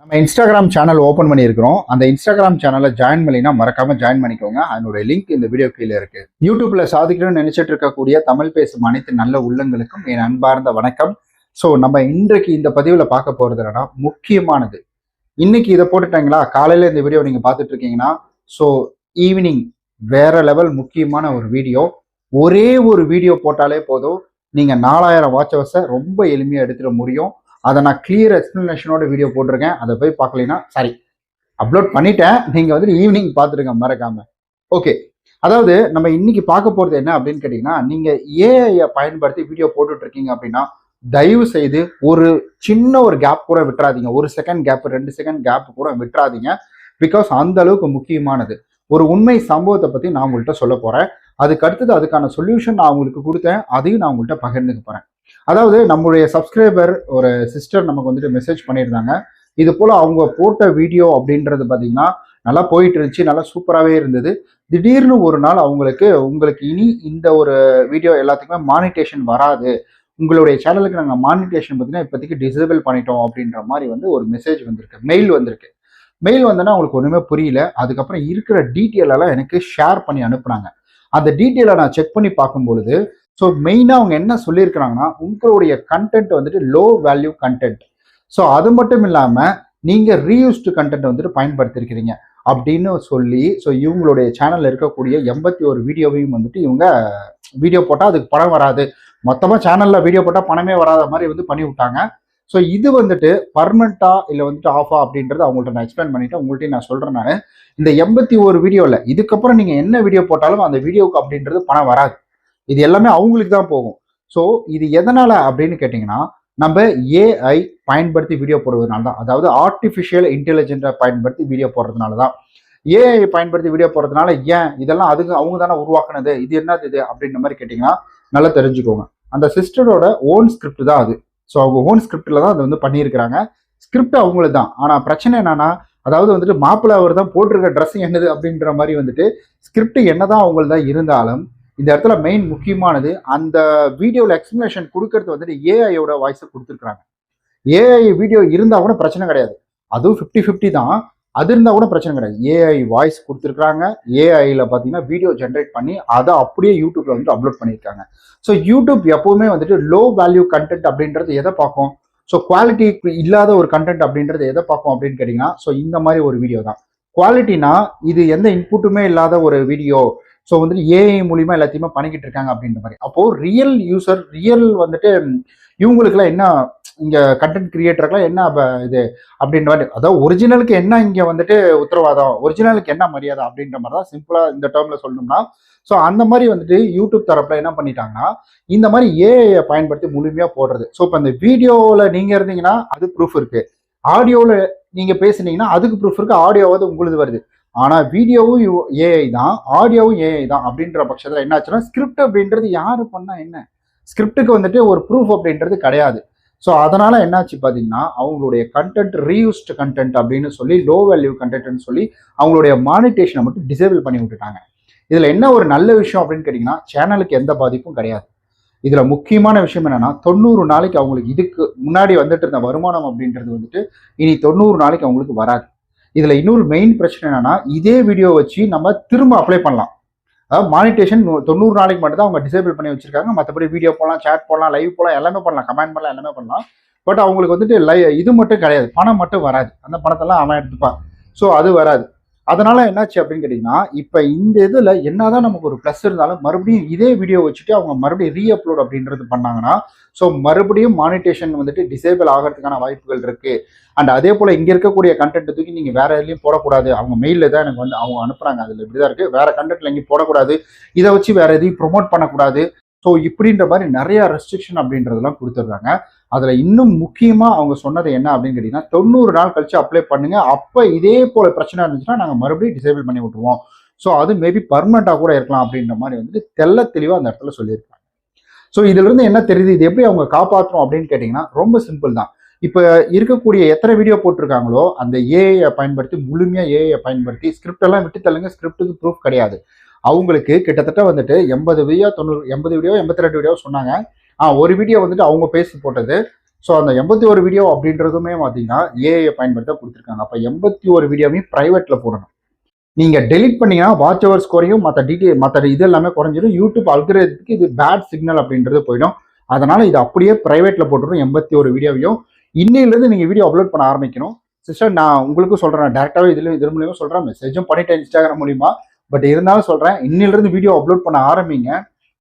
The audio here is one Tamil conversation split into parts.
நம்ம இன்ஸ்டாகிராம் சேனல் ஓப்பன் பண்ணியிருக்கிறோம். அந்த இன்ஸ்டாகிராம் சேனலை ஜாயின் பண்ணினா மறக்காம ஜாயின் பண்ணிக்கோங்க. அதனுடைய லிங்க் இந்த வீடியோ கீழே இருக்கு. யூடியூப்ல சாதிக்கணும்னு நினைச்சிட்டு இருக்கக்கூடிய தமிழ் பேசும் அனைத்து நல்ல உள்ளங்களுக்கும் என் அன்பார்ந்த வணக்கம். ஸோ நம்ம இன்றைக்கு இந்த பதிவில் பார்க்க போறது என்னன்னா முக்கியமானது. இன்னைக்கு இதை போட்டுட்டாங்களா, காலையில இந்த வீடியோ நீங்க பார்த்துட்டு இருக்கீங்கன்னா, ஸோ ஈவினிங் வேற லெவல் முக்கியமான ஒரு வீடியோ. ஒரே ஒரு வீடியோ போட்டாலே போதும், நீங்க 4000 வாட்ச் ஹவர்ஸை ரொம்ப எளிமையாக எடுத்துட முடியும். அதை நான் கிளியர் எக்ஸ்பிளனேஷனோட வீடியோ போட்டிருக்கேன். அதை போய் பார்க்கலைன்னா சாரி, அப்லோட் பண்ணிட்டேன். நீங்க வந்துட்டு ஈவினிங் பார்த்துருங்க மறக்காம. ஓகே, அதாவது நம்ம இன்னைக்கு பார்க்க போறது என்ன அப்படின்னு கேட்டீங்கன்னா, நீங்க ஏஐ பயன்படுத்தி வீடியோ போட்டுட்டு இருக்கீங்க அப்படின்னா தயவு செய்து ஒரு சின்ன ஒரு கேப் கூட விட்டுறாதீங்க. 1 செகண்ட் கேப், 2 செகண்ட் கேப் கூட விட்டுறாதீங்க. பிகாஸ் அந்த அளவுக்கு முக்கியமானது. ஒரு உண்மை சம்பவத்தை பத்தி நான் உங்கள்கிட்ட சொல்ல போறேன். அதுக்கு அடுத்தது அதுக்கான சொல்யூஷன் நான் உங்களுக்கு கொடுத்தேன், அதையும் நான் உங்கள்கிட்ட பகிர்ந்துக்க போறேன். அதாவது நம்மளுடைய சப்ஸ்கிரைபர் ஒரு சிஸ்டர் நமக்கு வந்துட்டு மெசேஜ் பண்ணியிருந்தாங்க. இது போல அவங்க போட்ட வீடியோ அப்படின்றது பார்த்தீங்கன்னா நல்லா போயிட்டு இருந்துச்சு, நல்லா சூப்பராகவே இருந்தது. திடீர்னு ஒரு நாள் உங்களுக்கு இனி இந்த ஒரு வீடியோ எல்லாத்துக்குமே மானிட்டேஷன் வராது, உங்களுடைய சேனலுக்கு நாங்கள் மானிட்டேஷன் பார்த்தீங்கன்னா இப்போதைக்கு டிசேபிள் பண்ணிட்டோம் அப்படின்ற மாதிரி வந்து ஒரு மெசேஜ் வந்திருக்கு, மெயில் வந்திருக்கு. மெயில் வந்தோன்னா அவங்களுக்கு ஒன்றுமே புரியல. அதுக்கப்புறம் இருக்கிற டீட்டெயில் எல்லாம் எனக்கு ஷேர் பண்ணி அனுப்புனாங்க. அந்த டீட்டெயிலை நான் செக் பண்ணி பார்க்கும்பொழுது, ஸோ மெயினாக அவங்க என்ன சொல்லியிருக்கிறாங்கன்னா, உங்களுடைய கண்டென்ட் வந்துட்டு லோ வேல்யூ கண்டென்ட். ஸோ அது மட்டும் இல்லாமல் நீங்கள் ரீயூஸ்டு கண்டென்ட் வந்துட்டு பயன்படுத்தியிருக்கிறீங்க அப்படின்னு சொல்லி, ஸோ இவங்களுடைய சேனலில் இருக்கக்கூடிய 81 வீடியோவையும் வந்துட்டு இவங்க வீடியோ போட்டால் அதுக்கு பணம் வராது, மொத்தமாக சேனலில் வீடியோ போட்டால் பணமே வராத மாதிரி வந்து பண்ணி விட்டாங்க. ஸோ இது வந்துட்டு பர்மனெண்ட்டா இல்லை வந்துட்டு ஆஃபா அப்படின்றது அவங்கள்ட்ட நான் எக்ஸ்பிளைன் பண்ணிட்டேன். உங்கள்கிட்ட நான் சொல்கிறேன். நான் இந்த 81 வீடியோவில் இதுக்கப்புறம் நீங்கள் என்ன வீடியோ போட்டாலும் அந்த வீடியோவுக்கு அப்படின்றது பணம் வராது. இது எல்லாமே அவங்களுக்கு தான் போகும். ஸோ இது எதனால அப்படின்னு கேட்டிங்கன்னா, நம்ம ஏஐ பயன்படுத்தி வீடியோ போடுவதனால தான். அதாவது ஆர்டிஃபிஷியல் இன்டெலிஜென்ட்டை பயன்படுத்தி வீடியோ போடுறதுனால தான். ஏஐ பயன்படுத்தி வீடியோ போடுறதுனால ஏன் இதெல்லாம் அவங்க தானே உருவாக்குனது, இது என்னது இது அப்படின்ற மாதிரி கேட்டிங்கன்னா நல்லா தெரிஞ்சுக்கோங்க. அந்த சிஸ்டரோட ஓன் ஸ்கிரிப்ட் தான் அது. ஸோ அவங்க ஓன் ஸ்கிரிப்டில் தான் அதை வந்து பண்ணியிருக்கிறாங்க. ஸ்கிரிப்ட் அவங்களுக்கு தான். ஆனால் பிரச்சனை என்னன்னா, அதாவது வந்துட்டு மாப்பிள்ளை அவர் தான் போட்டிருக்க ட்ரெஸ் என்னது அப்படின்ற மாதிரி வந்துட்டு ஸ்கிரிப்ட் என்னதான் அவங்களுக்கு தான் இருந்தாலும், இந்த இடத்துல மெயின் முக்கியமானது அந்த வீடியோவில் எக்ஸ்பிளனேஷன் கொடுக்கறது வந்துட்டு ஏஐயோட வாய்ஸை கொடுத்துருக்குறாங்க. ஏஐ வீடியோ இருந்தால் கூட பிரச்சனை கிடையாது, அதுவும் 50-50 தான். அது இருந்தால் கூட பிரச்சனை கிடையாது. ஏஐ வாய்ஸ் கொடுத்துருக்குறாங்க. ஏஐயில் பார்த்தீங்கன்னா வீடியோ ஜென்ரேட் பண்ணி அதை அப்படியே யூடியூப்ல வந்துட்டு அப்லோட் பண்ணியிருக்காங்க. ஸோ யூடியூப் எப்பவுமே வந்துட்டு லோ வேல்யூ கண்டென்ட் அப்படின்றது எதை பார்க்கும்? ஸோ குவாலிட்டி இல்லாத ஒரு கண்டென்ட் அப்படின்றது எதை பார்க்கும் அப்படின்னு கேட்டிங்கன்னா, ஸோ இந்த மாதிரி ஒரு வீடியோ தான். குவாலிட்டினா இது எந்த இன்புட்டுமே இல்லாத ஒரு வீடியோ, ஸோ வந்துட்டு ஏஐ மூலியமா எல்லாத்தையுமே பண்ணிக்கிட்டு இருக்காங்க அப்படின்ற மாதிரி. அப்போ ரியல் யூசர், ரியல் வந்துட்டு இவங்களுக்குலாம் என்ன, இங்க கண்டென்ட் கிரியேட்டருக்குலாம் என்ன இது அப்படின்ற மாதிரி, அதாவது ஒரிஜினலுக்கு என்ன இங்க வந்துட்டு உத்தரவாதம், ஒரிஜினலுக்கு என்ன மரியாதை அப்படின்ற மாதிரி தான் சிம்பிளா இந்த டேர்ம்ல சொல்லணும்னா. ஸோ அந்த மாதிரி வந்துட்டு யூடியூப் தரப்புல என்ன பண்ணிட்டாங்கன்னா, இந்த மாதிரி ஏஐ பயன்படுத்தி முழுமையா போடுறது. ஸோ இப்போ இந்த வீடியோவில் நீங்க இருந்தீங்கன்னா அது ப்ரூஃப் இருக்கு, ஆடியோவில் நீங்க பேசுனீங்கன்னா அதுக்கு ப்ரூஃப் இருக்கு, ஆடியோவாவது உங்களுக்கு வருது. ஆனா வீடியோவும் ஏஐ தான், ஆடியோவும் ஏஐ தான் அப்படின்ற பட்சத்தில் என்ன ஆச்சுன்னா, ஸ்கிரிப்ட் அப்படின்றது யாரு பண்ணா என்ன, ஸ்கிரிப்டுக்கு வந்துட்டு ஒரு ப்ரூஃப் அப்படின்றது கிடையாது. ஸோ அதனால என்னாச்சு பார்த்தீங்கன்னா, அவங்களுடைய கண்டென்ட் ரீயூஸ்டு கண்டென்ட் அப்படின்னு சொல்லி லோ வேல்யூ கண்டென்ட்னு சொல்லி அவங்களுடைய மானிட்டேஷனை மட்டும் டிசேபிள் பண்ணி விட்டுட்டாங்க. இதுல என்ன ஒரு நல்ல விஷயம் அப்படின்னு கேட்டிங்கன்னா, சேனலுக்கு எந்த பாதிப்பும் கிடையாது. இதுல முக்கியமான விஷயம் என்னன்னா, 90 நாளைக்கு அவங்களுக்கு இதுக்கு முன்னாடி வந்துட்டு இருந்த வருமானம் அப்படின்றது வந்துட்டு இனி 90 நாளைக்கு அவங்களுக்கு வராது. இதுல இன்னொரு மெயின் பிரச்சனை என்னன்னா, இதே வீடியோ வச்சு நம்ம திரும்ப அப்ளை பண்ணலாம். அதாவது மானிட்டேஷன் 90 நாளைக்கு மட்டும் தான் அவங்க டிசேபிள் பண்ணி வச்சிருக்காங்க. மற்றபடி வீடியோ போடலாம், சேட் போடலாம், லைவ் போடலாம், எல்லாமே பண்ணலாம், கமெண்ட் பண்ணலாம், எல்லாமே பண்ணலாம். பட் அவங்களுக்கு வந்துட்டு இது மட்டும் கிடையாது, பணம் மட்டும் வராது. அந்த பணத்தெல்லாம் அவன் எடுத்துப்பான். ஸோ அது வராது. அதனால என்னாச்சு அப்படின்னு கேட்டிங்கன்னா, இப்போ இந்த இதில் என்னதான் நமக்கு ஒரு ப்ளஸ் இருந்தாலும் மறுபடியும் இதே வீடியோ வச்சுட்டு அவங்க மறுபடியும் ரீஅப்லோட் அப்படின்றது பண்ணாங்கன்னா, ஸோ மறுபடியும் மானிட்டேஷன் வந்துட்டு டிசேபிள் ஆகிறதுக்கான வாய்ப்புகள் இருக்கு. அண்ட் அதே போல் இங்கே இருக்கக்கூடிய கண்டென்ட் தூக்கி நீங்கள் வேற எதுலையும் போடக்கூடாது. அவங்க மெயிலில் தான் எனக்கு வந்து அவங்க அனுப்புறாங்க, அதில் இப்படி தான் இருக்குது, வேற கண்டென்ட்ல எங்கேயும் போடக்கூடாது, இதை வச்சு வேற எதையும் ப்ரொமோட் பண்ணக்கூடாது. ஸோ இப்படின்ற மாதிரி நிறைய ரெஸ்ட்ரிக்ஷன் அப்படின்றதெல்லாம் கொடுத்துட்றாங்க. அதில் இன்னும் முக்கியமாக அவங்க சொன்னது என்ன அப்படின்னு கேட்டிங்கன்னா, 90 நாள் கழிச்சு அப்ளை பண்ணுங்க, அப்போ இதே போல பிரச்சனை இருந்துச்சுன்னா நாங்கள் மறுபடியும் டிசேபிள் பண்ணி விட்டுருவோம். ஸோ அது மேபி பர்மனெண்ட்டாக கூட இருக்கலாம் அப்படின்ற மாதிரி வந்துட்டு தெளிவாக அந்த இடத்துல சொல்லியிருக்காங்க. ஸோ இதுல இருந்து என்ன தெரியுது, இது எப்படி அவங்க காப்பாற்றணும் அப்படின்னு கேட்டிங்கன்னா, ரொம்ப சிம்பிள் தான். இப்போ இருக்கக்கூடிய எத்தனை வீடியோ போட்டிருக்காங்களோ அந்த ஏஐ பயன்படுத்தி, முழுமையாக ஏஐ பயன்படுத்தி, ஸ்கிரிப்ட் எல்லாம் விட்டு தள்ளுங்க, ஸ்கிரிப்டுக்கு ப்ரூஃப் கிடையாது. அவங்களுக்கு கிட்டத்தட்ட வந்துட்டு 80 வீடியோ 82 வீடியோ சொன்னாங்க. ஒரு வீடியோ வந்துட்டு அவங்க பேசி போட்டது. ஸோ அந்த 81 வீடியோ அப்படின்றதுமே பார்த்தீங்கன்னா ஏஐ பயன்படுத்த கொடுத்துருக்காங்க. அப்போ 81 வீடியோவையும் ப்ரைவேட்டில் போடணும். நீங்கள் டெலிட் பண்ணீங்கன்னா வாட்ச் ஹவர்ஸ் குறையும், மற்ற இது எல்லாமே குறைஞ்சிடும். யூடியூப் அல்கரிதத்துக்கு இது பேட் சிக்னல் அப்படின்றது போயிடும். அதனால் இது அப்படியே ப்ரைவேட்டில் போட்டுரும் 81 வீடியோவையும். இன்னையிலேருந்து நீங்கள் வீடியோ அப்லோட் பண்ண ஆரம்பிக்கணும். சிஸ்டர் நான் உங்களுக்கும் சொல்கிறேன், டேரெக்டாகவே இது மூலியமாக சொல்கிறேன், மெசேஜும் பண்ணிட்டேன் இன்ஸ்டாகிராம் மூலிமா. பட் இருந்தாலும் சொல்கிறேன், இன்னிலிருந்து வீடியோ அப்லோட் பண்ண ஆரம்பிங்க.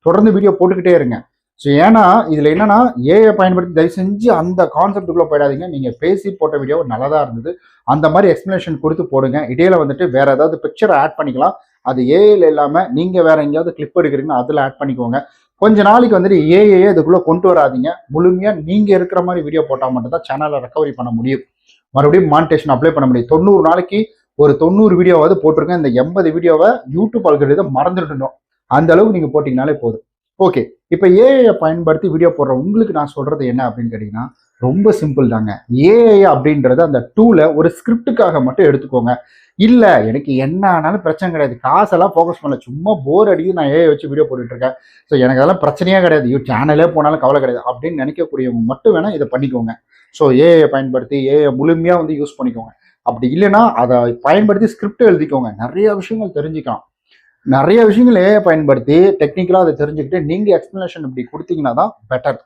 தொடர்ந்து வீடியோ போட்டுக்கிட்டே இருங்க. ஸோ ஏன்னா இதில் என்னன்னா ஏஐ பயன்படுத்தி தயவு செஞ்சு அந்த கான்செப்டுக்குள்ளே போயிடாதீங்க. நீங்கள் பேசி போட்ட வீடியோ நல்லதாக இருந்தது, அந்த மாதிரி எக்ஸ்பிளனேஷன் கொடுத்து போடுங்க. இடையில வந்துட்டு வேற ஏதாவது பிக்சரை ஆட் பண்ணிக்கலாம். அது ஏஐல இல்லாமல் நீங்கள் வேற எங்கேயாவது கிளிப் எடுக்கிறீங்கன்னா அதில் ஆட் பண்ணிக்கோங்க. கொஞ்ச நாளைக்கு வந்துட்டு ஏஐயே இதுக்குள்ளே கொண்டு வராதிங்க. முழுமையாக நீங்கள் இருக்கிற மாதிரி வீடியோ போட்டால் மட்டும்தான் சேனலை ரெக்கவரி பண்ண முடியும், மறுபடியும் மானிட்டேஷன் அப்ளை பண்ண முடியும். 90 நாளைக்கு ஒரு 90 வீடியோவாவது போட்டிருக்கேன். இந்த 80 வீடியோவை யூடியூப் அல்கரிதம் மறந்துடணும். அந்த அளவுக்கு நீங்கள் போட்டிங்கனாலே போதும். ஓகே, இப்போ ஏஐயை பயன்படுத்தி வீடியோ போடுற உங்களுக்கு நான் சொல்கிறது என்ன அப்படின்னு கேட்டிங்கன்னா, ரொம்ப சிம்பிள் தாங்க. ஏஐ அப்படின்றது அந்த டூலை ஒரு ஸ்கிரிப்டுக்காக மட்டும் எடுத்துக்கோங்க. இல்லை எனக்கு என்ன ஆனாலும் பிரச்சனை கிடையாது, காசெல்லாம் ஃபோக்கஸ் பண்ணல, சும்மா போர் அடிக்குது, நான் ஏஐ வச்சு வீடியோ போட்டுட்ருக்கேன், ஸோ எனக்கு அதெல்லாம் பிரச்சனையே கிடையாது, சேனலே போனாலும் கவலை கிடையாது அப்படின்னு நினைக்கக்கூடியவங்க மட்டும் வேணால் இதை பண்ணிக்கோங்க. ஸோ ஏஐயை பயன்படுத்தி ஏஐ முழுமையாக வந்து யூஸ் பண்ணிக்கோங்க. அப்படி இல்லைன்னா அதை பயன்படுத்தி ஸ்கிரிப்ட் எழுதிக்கோங்க. நிறைய விஷயங்கள் தெரிஞ்சுக்கலாம். நிறைய விஷயங்கள் ஏஐ பயன்படுத்தி டெக்னிக்கலாக அதை தெரிஞ்சுக்கிட்டு நீங்கள் எக்ஸ்பிளனேஷன் இப்படி கொடுத்தீங்கன்னா தான் பெட்டர்.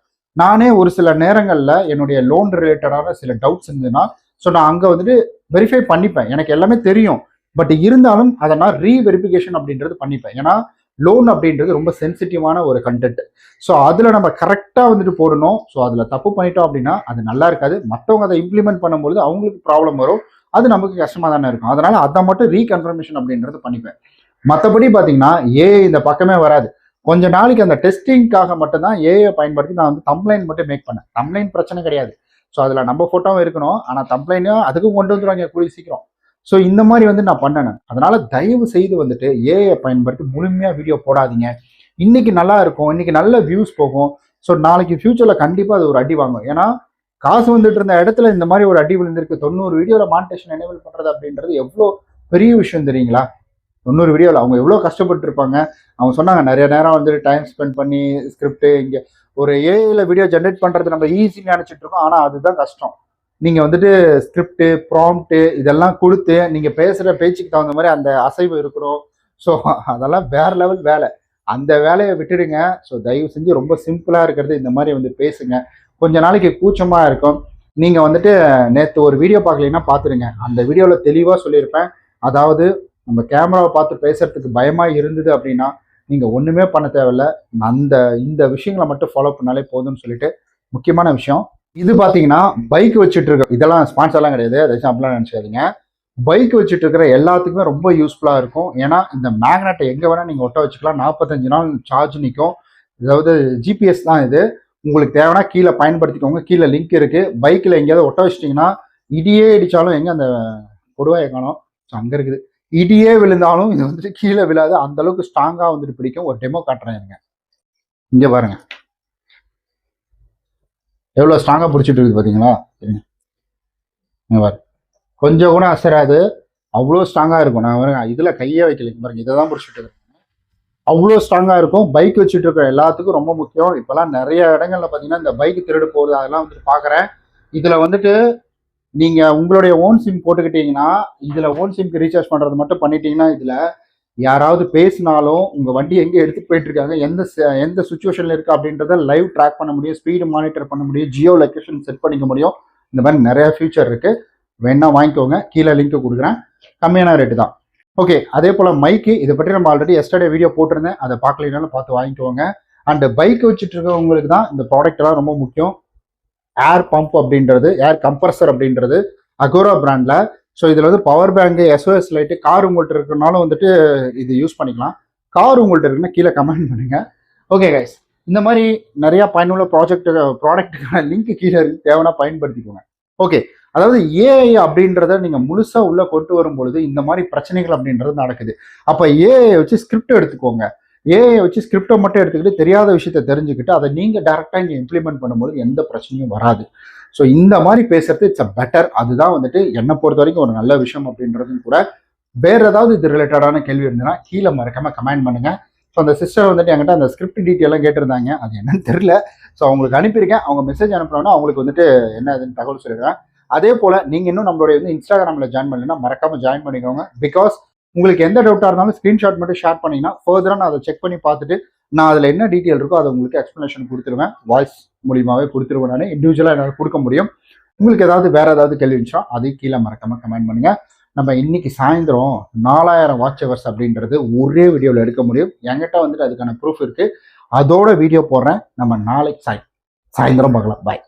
நானே ஒரு சில நேரங்களில் என்னுடைய லோன் ரிலேட்டடான சில டவுட்ஸ் இருந்ததுன்னா, ஸோ நான் அங்கே வந்துட்டு வெரிஃபை பண்ணிப்பேன். எனக்கு எல்லாமே தெரியும், பட் இருந்தாலும் அதை நான் ரீவெரிஃபிகேஷன் அப்படின்றது பண்ணிப்பேன். ஏன்னா லோன் அப்படின்றது ரொம்ப சென்சிட்டிவான ஒரு கண்டென்ட். ஸோ அதில் நம்ம கரெக்டாக வந்துட்டு போடணும். ஸோ அதில் தப்பு பண்ணிட்டோம் அப்படின்னா அது நல்லா இருக்காது. மற்றவங்க அதை இம்ப்ளிமெண்ட் பண்ணும்போது அவங்களுக்கு ப்ராப்ளம் வரும், அது நமக்கு கஷ்டமாக தானே இருக்கும். அதனால அதை மட்டும் ரீகன்ஃபர்மேஷன் அப்படின்றது பண்ணிப்பேன். மற்றபடி பார்த்தீங்கன்னா ஏஐ இந்த பக்கமே வராது. கொஞ்ச நாளைக்கு அந்த டெஸ்டிங்காக மட்டும்தான் ஏஐ பயன்படுத்தி நான் வந்து தம்ப்லைன் மட்டும் மேக் பண்ணேன். தம்ப்லைன் பிரச்சனை கிடையாது. ஸோ அதில் நம்ம ஃபோட்டோவும் இருக்கணும், ஆனால் தம்ப்லைனும் அதுக்கும் கொண்டு வந்துடுவாங்க கூடிய சீக்கிரம். ஸோ இந்த மாதிரி வந்து நான் பண்ணேன். அதனால தயவு செய்து வந்துட்டு ஏஐ பயன்படுத்தி முழுமையாக வீடியோ போடாதீங்க. இன்னைக்கு நல்லா இருக்கும், இன்னைக்கு நல்ல வியூஸ் போகும். ஸோ நாளைக்கு ஃபியூச்சரில் கண்டிப்பாக அது ஒரு அடி வாங்கும். ஏன்னா காசு வந்துட்டு இருந்த இடத்துல இந்த மாதிரி ஒரு அடி விழுந்திருக்கு. 90 வீடியோவில் மானிட்டேஷன் எனேபிள் பண்ணுறது அப்படின்றது எவ்வளோ பெரிய விஷயம் தெரியுங்களா? 90 வீடியோவில் அவங்க எவ்வளோ கஷ்டப்பட்டு இருப்பாங்க. அவங்க சொன்னாங்க நிறைய நேரம் வந்துட்டு டைம் ஸ்பெண்ட் பண்ணி ஸ்கிரிப்ட், இங்கே ஒரு ஏஐல வீடியோ ஜென்ரேட் பண்ணுறது நம்ம ஈஸின்னு நினச்சிட்டு இருக்கோம், ஆனால் அதுதான் கஷ்டம். நீங்கள் வந்துட்டு ஸ்கிரிப்டு ப்ராம்ப்ட்டு இதெல்லாம் கொடுத்து நீங்கள் பேசுகிற பேச்சுக்கு தகுந்த மாதிரி அந்த அசைவு இருக்கணும். ஸோ அதெல்லாம் வேற லெவல் வேலை. அந்த வேலையை விட்டுடுங்க. ஸோ தயவு செஞ்சு ரொம்ப சிம்பிளாக இருக்கிறது இந்த மாதிரி வந்து பேசுங்க. கொஞ்ச நாளைக்கு கூச்சமாக இருக்கும். நீங்கள் வந்துட்டு நேற்று ஒரு வீடியோ பார்க்கலைன்னா பார்த்துருங்க. அந்த வீடியோவில் தெளிவாக சொல்லியிருப்பேன். அதாவது நம்ம கேமராவை பார்த்து பேசுறதுக்கு பயமாக இருந்தது அப்படின்னா நீங்கள் ஒன்றுமே பண்ண தேவையில்ல, இந்த விஷயங்களை மட்டும் ஃபாலோ பண்ணாலே போதும்னு சொல்லிட்டு. முக்கியமான விஷயம் இது பார்த்தீங்கன்னா, பைக் வச்சுட்டு இருக்க, இதெல்லாம் ஸ்பான்சர்லாம் கிடையாது, அதாச்சும் அப்படிலாம் நினச்சிக்காதீங்க. பைக் வச்சுட்டு இருக்கிற எல்லாத்துக்குமே ரொம்ப யூஸ்ஃபுல்லாக இருக்கும். ஏன்னா இந்த மேக்னெட்டை எங்கே வேணால் நீங்கள் ஒட்ட வச்சுக்கலாம். 45 நாள் சார்ஜ் நிற்கும். அதாவது ஜிபிஎஸ் தான் இது. உங்களுக்கு தேவைன்னா கீழே பயன்படுத்திக்கோங்க. கீழே லிங்க் இருக்குது. பைக்கில் எங்கேயாவது ஒட்ட வச்சிட்டிங்கன்னா இடியே இடித்தாலும் எங்கே அந்த கொடுவாயை காணோம், ஸோ அங்கே இருக்குது. இடியே விழுந்தாலும் இது வந்துட்டு கீழே விழாது. அந்த அளவுக்கு ஸ்ட்ராங்காக வந்துட்டு பிடிக்கும். ஒரு டெமோ காட்டுறேன் இருங்க. இங்கே பாருங்க எவ்வளோ ஸ்ட்ராங்காக பிடிச்சிட்டு இருக்குது பார்த்தீங்களா? இங்கே பாரு, கொஞ்சம் கூட அசராது, அவ்வளோ ஸ்ட்ராங்காக இருக்கும். நான் பாருங்க இதில் கையே வைக்கல, பாருங்க இதை தான் பிடிச்சிட்டு இருக்கேன். அவ்வளோ ஸ்ட்ராங்காக இருக்கும். பைக் வச்சுட்டு இருக்கிற எல்லாத்துக்கும் ரொம்ப முக்கியம். இப்போலாம் நிறைய இடங்கள்ல பார்த்தீங்கன்னா இந்த பைக் திருடு போகுது, அதெல்லாம் வந்துட்டு பார்க்குறேன். இதில் வந்துட்டு நீங்கள் உங்களுடைய ஓன் சிம் போட்டுக்கிட்டீங்கன்னா, இதில் ஓன் சிம்க்கு ரீசார்ஜ் பண்ணுறது மட்டும் பண்ணிட்டீங்கன்னா, இதில் யாராவது பேசினாலும் உங்கள் வண்டி எங்கே எடுத்துகிட்டு போயிட்டு இருக்காங்க, எந்த சுச்சுவேஷனில் இருக்குது அப்படின்றத லைவ் ட்ராக் பண்ண முடியும், ஸ்பீடு மானிட்டர் பண்ண முடியும், ஜியோ லொக்கேஷன் செட் பண்ணிக்க முடியும். இந்த மாதிரி நிறைய ஃபியூச்சர் இருக்குது. வேணா வாங்கிக்கோங்க, கீழே லிங்க் கொடுக்குறேன். கம்மியான ரேட்டு தான். ஓகே, அதே போல் மைக்கு, இதை பற்றி நம்ம ஆல்ரெடி எஸ்டர்டே வீடியோ போட்டிருந்தேன், அதை பார்க்கலனாலும் பார்த்து வாங்கிக்கோங்க. அண்ட் பைக் வச்சுட்டு இருக்கவங்களுக்கு தான் இந்த ப்ராடக்ட் எல்லாம் ரொம்ப முக்கியம். ஏர் பம்ப் அப்படின்றது, ஏர் கம்ப்ரஸர் அப்படின்றது அகோரா பிராண்டில். ஸோ இதில் வந்து power bank, SOS light, car உங்கள்கிட்ட இருக்கிறனாலும் வந்துட்டு இது யூஸ் பண்ணிக்கலாம். கார் உங்கள்கிட்ட இருக்குன்னா கீழே கமெண்ட் பண்ணுங்க. ஓகே கைஸ், இந்த மாதிரி நிறையா பயனுள்ள ப்ராடக்ட்டுக்கான லிங்க் கீழே இருக்கு, தேவைன்னா பயன்படுத்திக்கோங்க. ஓகே, அதாவது ஏஐ அப்படின்றத நீங்கள் முழுசாக உள்ளே கொண்டு வரும்பொழுது இந்த மாதிரி பிரச்சனைகள் அப்படின்றது நடக்குது. அப்போ ஏஐ வச்சு ஸ்கிரிப்ட் எடுத்துக்கோங்க. ஏஐ வச்சு ஸ்கிரிப்டை மட்டும் எடுத்துக்கிட்டு தெரியாத விஷயத்த தெரிஞ்சுக்கிட்டு அதை நீங்கள் டேரெக்டாக இங்கே இம்ப்ளிமெண்ட் பண்ணும்போது எந்த பிரச்சனையும் வராது. ஸோ இந்த மாதிரி பேசுறது இட்ஸ் அ பெட்டர். அதுதான் வந்துட்டு என்னை பொறுத்த வரைக்கும் ஒரு நல்ல விஷயம் அப்படின்றதும் கூட. வேற ஏதாவது இது ரிலேட்டடான கேள்வி இருந்ததுன்னா கீழே மறக்காம கமெண்ட் பண்ணுங்க. ஸோ அந்த சிஸ்டர் வந்துட்டு என்கிட்ட அந்த ஸ்கிரிப்ட் டீட்டெயிலாம் கேட்டிருந்தாங்க, அது என்னன்னு தெரியல. ஸோ அவங்களுக்கு அனுப்பியிருக்கேன். அவங்க மெசேஜ் அனுப்புனோன்னா அவங்களுக்கு வந்துட்டு என்ன அதுன்னு தகவல் சொல்லிடுறேன். அதே போல் நீங்கள் இன்னும் நம்மளுடைய வந்து இன்ஸ்டாகிராமில் ஜாயின் பண்ணலைன்னா மறக்காமல் ஜாயின் பண்ணிக்கோங்க. பிகாஸ் உங்களுக்கு எந்த டவுட்டாக இருந்தாலும் ஸ்க்ரீன்ஷாட் மட்டும் ஷேர் பண்ணிங்கன்னா ஃபர்தராக நான் அதை செக் பண்ணி பார்த்துட்டு நான் அதில் என்ன டீட்டெயில் இருக்கோ அதை உங்களுக்கு எக்ஸ்ப்ளனேஷன் கொடுத்துருவேன். வாய்ஸ் மூலியமாகவே கொடுத்துருவேன். நான் இண்டிவிஜுவலாக என்னால் கொடுக்க முடியும். உங்களுக்கு ஏதாவது வேறு ஏதாவது கேள்வி இருந்துச்சா அதையும் கீழே மறக்காமல் கமெண்ட் பண்ணுங்கள். நம்ம இன்னைக்கு சாயந்தரம் 4000 வாட்ச் ஹவர்ஸ் அப்படின்றது ஒரே வீடியோவில் எடுக்க முடியும். என்கிட்ட வந்துட்டு அதுக்கான ப்ரூஃப் இருக்குது. அதோட வீடியோ போடுறேன். நம்ம நாளைக்கு சாயந்தரம் பார்க்கலாம். பாய்.